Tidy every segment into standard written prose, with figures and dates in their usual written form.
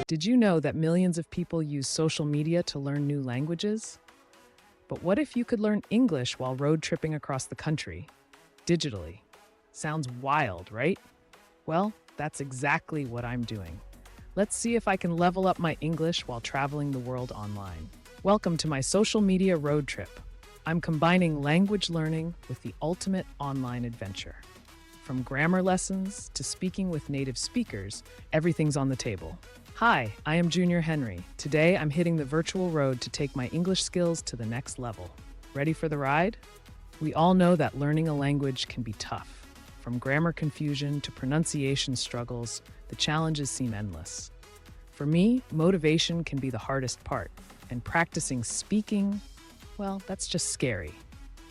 Did you know that millions of people use social media to learn new languages? But what if you could learn English while road tripping across the country, digitally? Sounds wild, right? Well, that's exactly what I'm doing. Let's see if I can level up my English while traveling the world online. Welcome to my social media road trip. I'm combining language learning with the ultimate online adventure. From grammar lessons to speaking with native speakers, everything's on the table. Hi, I am Junior Henry. Today, I'm hitting the virtual road to take my English skills to the next level. Ready for the ride? We all know that learning a language can be tough. From grammar confusion to pronunciation struggles, the challenges seem endless. For me, motivation can be the hardest part, and practicing speaking, well, that's just scary.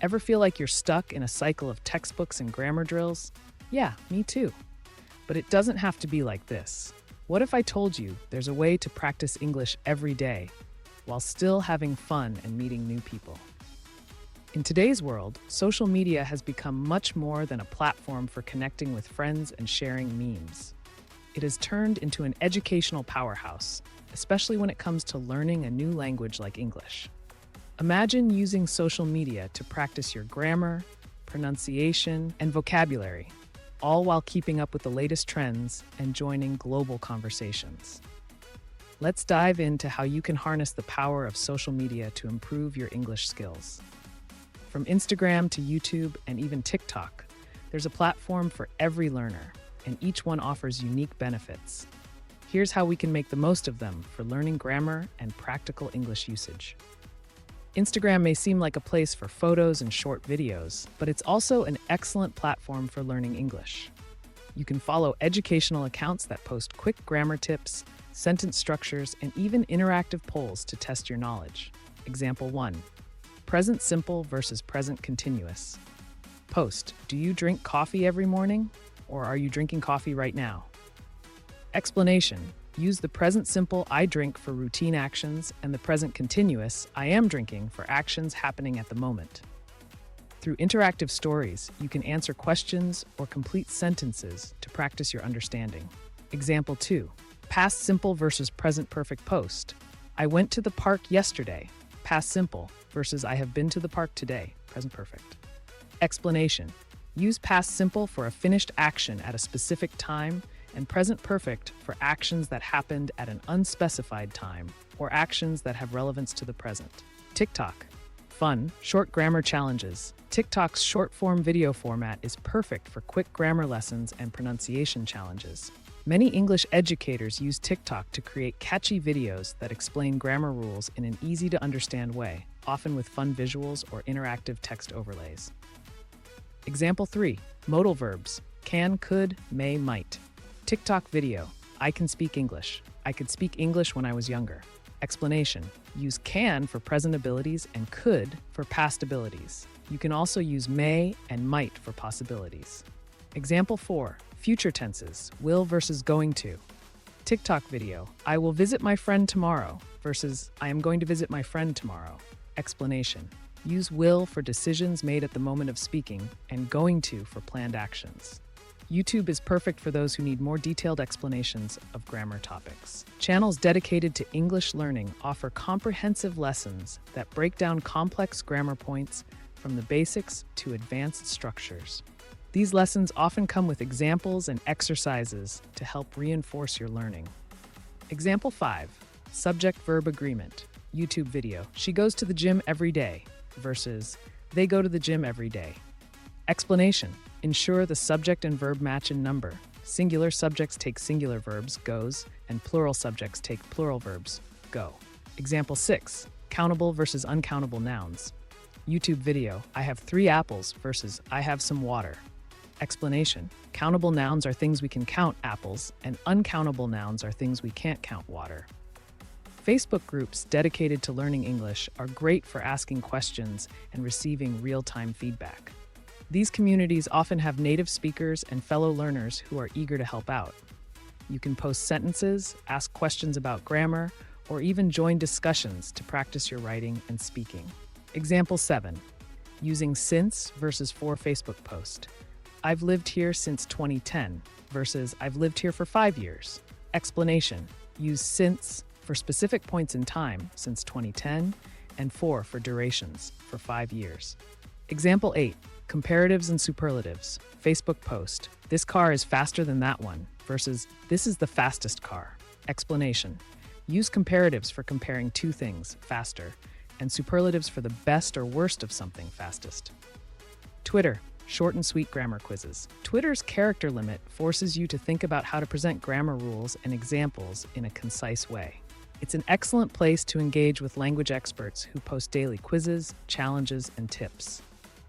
Ever feel like you're stuck in a cycle of textbooks and grammar drills? Yeah, me too. But it doesn't have to be like this. What if I told you there's a way to practice English every day while still having fun and meeting new people? In today's world, social media has become much more than a platform for connecting with friends and sharing memes. It has turned into an educational powerhouse, especially when it comes to learning a new language like English. Imagine using social media to practice your grammar, pronunciation, and vocabulary, all while keeping up with the latest trends and joining global conversations. Let's dive into how you can harness the power of social media to improve your English skills. From Instagram to YouTube and even TikTok, there's a platform for every learner, and each one offers unique benefits. Here's how we can make the most of them for learning grammar and practical English usage. Instagram may seem like a place for photos and short videos, but it's also an excellent platform for learning English. You can follow educational accounts that post quick grammar tips, sentence structures, and even interactive polls to test your knowledge. Example 1. Present simple versus present continuous. Post: do you drink coffee every morning? Or are you drinking coffee right now? Explanation: use the present simple I drink for routine actions and the present continuous I am drinking for actions happening at the moment. Through interactive stories, you can answer questions or complete sentences to practice your understanding. Example 2. Past simple versus present perfect post. I went to the park yesterday. Past simple versus I have been to the park today. Present perfect. Explanation: use past simple for a finished action at a specific time and present perfect for actions that happened at an unspecified time or actions that have relevance to the present. TikTok. Fun, short grammar challenges. TikTok's short-form video format is perfect for quick grammar lessons and pronunciation challenges. Many English educators use TikTok to create catchy videos that explain grammar rules in an easy-to-understand way, often with fun visuals or interactive text overlays. Example 3. Modal verbs. Can, could, may, might. TikTok video. I can speak English. I could speak English when I was younger. Explanation: use can for present abilities and could for past abilities. You can also use may and might for possibilities. Example 4. Future tenses. Will versus going to. TikTok video. I will visit my friend tomorrow versus I am going to visit my friend tomorrow. Explanation: use will for decisions made at the moment of speaking and going to for planned actions. YouTube is perfect for those who need more detailed explanations of grammar topics. Channels dedicated to English learning offer comprehensive lessons that break down complex grammar points from the basics to advanced structures. These lessons often come with examples and exercises to help reinforce your learning. Example 5. Subject-verb agreement. YouTube video. She goes to the gym every day versus they go to the gym every day. Explanation: ensure the subject and verb match in number. Singular subjects take singular verbs, goes, and plural subjects take plural verbs, go. Example 6. Countable versus uncountable nouns. YouTube video. I have 3 apples versus I have some water. Explanation: countable nouns are things we can count, apples, and uncountable nouns are things we can't count, water. Facebook groups dedicated to learning English are great for asking questions and receiving real-time feedback. These communities often have native speakers and fellow learners who are eager to help out. You can post sentences, ask questions about grammar, or even join discussions to practice your writing and speaking. Example 7. Using since versus for Facebook post. I've lived here since 2010 versus I've lived here for 5 years. Explanation: Use since for specific points in time since 2010 and for durations for 5 years. Example 8. Comparatives and superlatives. Facebook post. This car is faster than that one versus this is the fastest car. Explanation. Use comparatives for comparing two things, faster, and superlatives for the best or worst of something, fastest. Twitter. Short and sweet grammar quizzes. Twitter's character limit forces you to think about how to present grammar rules and examples in a concise way. It's an excellent place to engage with language experts who post daily quizzes, challenges, and tips.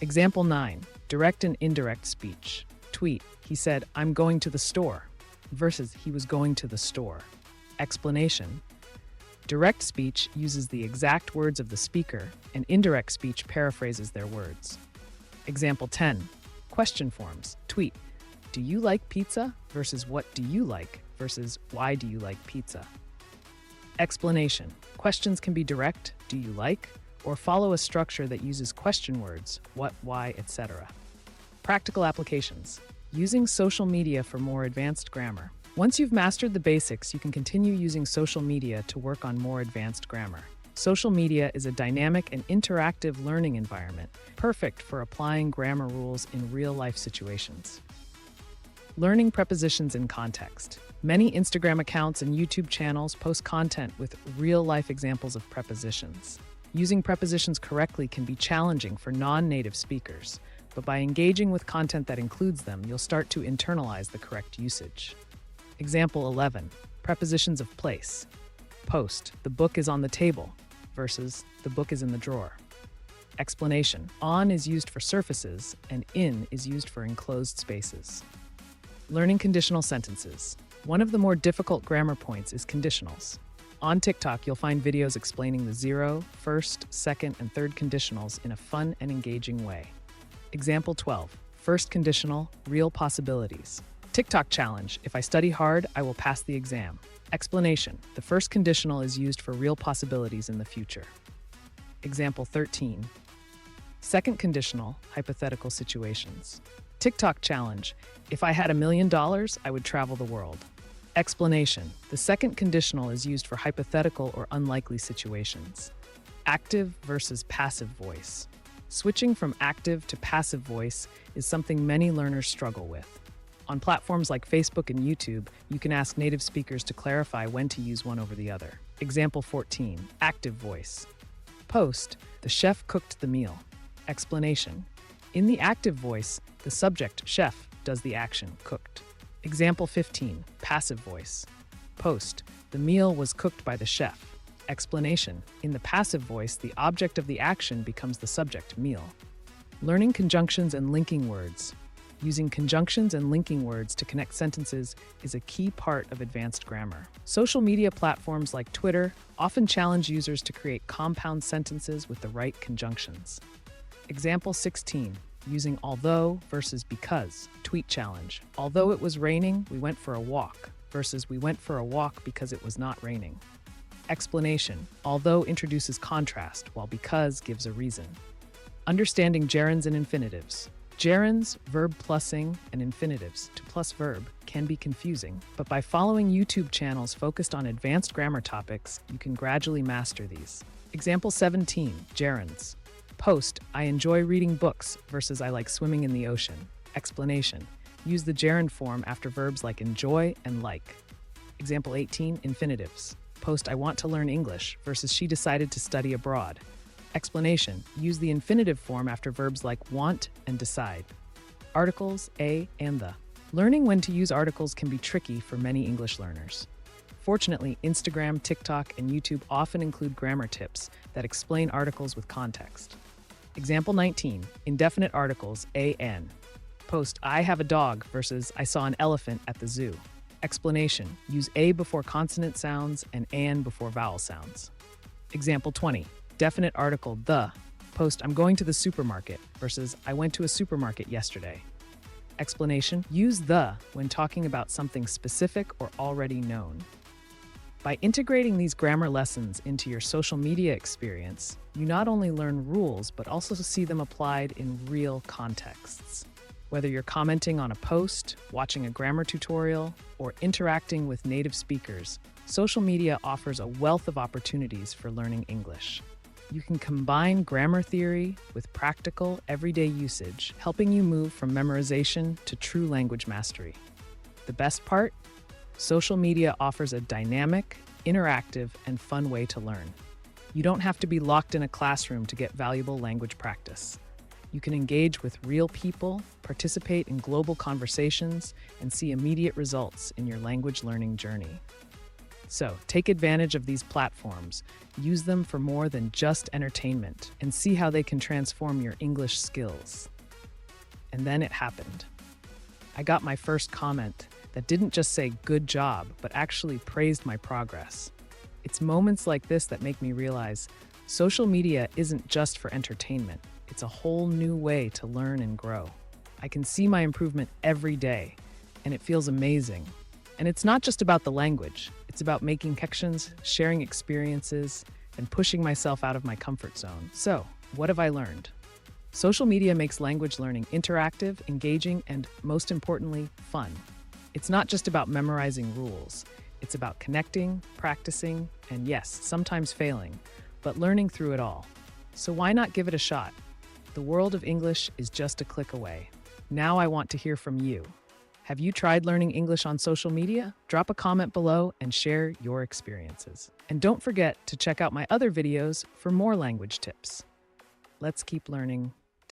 Example 9. Direct and indirect speech. Tweet. He said, "I'm going to the store," versus he was going to the store. Explanation. Direct speech uses the exact words of the speaker, and indirect speech paraphrases their words. Example 10. Question forms. Tweet. Do you like pizza? Versus what do you like? Versus why do you like pizza? Explanation. Questions can be direct, do you like, or follow a structure that uses question words, what, why, etc. Practical applications. Using social media for more advanced grammar. Once you've mastered the basics, you can continue using social media to work on more advanced grammar. Social media is a dynamic and interactive learning environment, perfect for applying grammar rules in real-life situations. Learning prepositions in context. Many Instagram accounts and YouTube channels post content with real-life examples of prepositions. Using prepositions correctly can be challenging for non-native speakers, but by engaging with content that includes them, you'll start to internalize the correct usage. Example 11. Prepositions of place. Post. The book is on the table versus the book is in the drawer. Explanation. On is used for surfaces and in is used for enclosed spaces. Learning conditional sentences. One of the more difficult grammar points is conditionals. On TikTok, you'll find videos explaining the 0, first, second, and third conditionals in a fun and engaging way. Example 12. First conditional, real possibilities. TikTok challenge. If I study hard, I will pass the exam. Explanation. The first conditional is used for real possibilities in the future. Example 13. Second conditional, hypothetical situations. TikTok challenge. If I had $1 million, I would travel the world. Explanation. The second conditional is used for hypothetical or unlikely situations. Active versus passive voice. Switching from active to passive voice is something many learners struggle with. On platforms like Facebook and YouTube, you can ask native speakers to clarify when to use one over the other. Example 14. Active voice. Post. The chef cooked the meal. Explanation. In the active voice, the subject, chef, does the action, cooked. Example 15. Passive voice. Post. The meal was cooked by the chef. Explanation. In the passive voice, the object of the action becomes the subject, meal. Learning conjunctions and linking words. Using conjunctions and linking words to connect sentences is a key part of advanced grammar. Social media platforms like Twitter often challenge users to create compound sentences with the right conjunctions. Example 16. Using although versus because. Tweet challenge. Although it was raining, we went for a walk versus we went for a walk because it was not raining. Explanation. Although introduces contrast, while because gives a reason. Understanding gerunds and infinitives. Gerunds, verb plusing, and infinitives, to plus verb, can be confusing, but by following YouTube channels focused on advanced grammar topics, you can gradually master these. Example 17. Gerunds. Post. I enjoy reading books versus I like swimming in the ocean. Explanation. Use the gerund form after verbs like enjoy and like. Example 18. Infinitives. Post. I want to learn English versus she decided to study abroad. Explanation. Use the infinitive form after verbs like want and decide. Articles, a and the. Learning when to use articles can be tricky for many English learners. Fortunately, Instagram, TikTok, and YouTube often include grammar tips that explain articles with context. Example 19. Indefinite articles, a, an. Post. I have a dog versus I saw an elephant at the zoo. Explanation. Use a before consonant sounds and an before vowel sounds. Example 20. Definite article, the. Post. I'm going to the supermarket versus I went to a supermarket yesterday. Explanation. Use the when talking about something specific or already known. By integrating these grammar lessons into your social media experience, you not only learn rules, but also see them applied in real contexts. Whether you're commenting on a post, watching a grammar tutorial, or interacting with native speakers, Social media offers a wealth of opportunities for learning English. You can combine grammar theory with practical, everyday usage, helping you move from memorization to true language mastery. The best part? Social media offers a dynamic, interactive, and fun way to learn. You don't have to be locked in a classroom to get valuable language practice. You can engage with real people, participate in global conversations, and see immediate results in your language learning journey. So, take advantage of these platforms, use them for more than just entertainment, and see how they can transform your English skills. And then it happened. I got my first comment that didn't just say good job, but actually praised my progress. It's moments like this that make me realize social media isn't just for entertainment. It's a whole new way to learn and grow. I can see my improvement every day, and it feels amazing. And it's not just about the language. It's about making connections, sharing experiences, and pushing myself out of my comfort zone. So, what have I learned? Social media makes language learning interactive, engaging, and most importantly, fun. It's not just about memorizing rules. It's about connecting, practicing, and yes, sometimes failing, but learning through it all. So why not give it a shot? The world of English is just a click away. Now I want to hear from you. Have you tried learning English on social media? Drop a comment below and share your experiences. And don't forget to check out my other videos for more language tips. Let's keep learning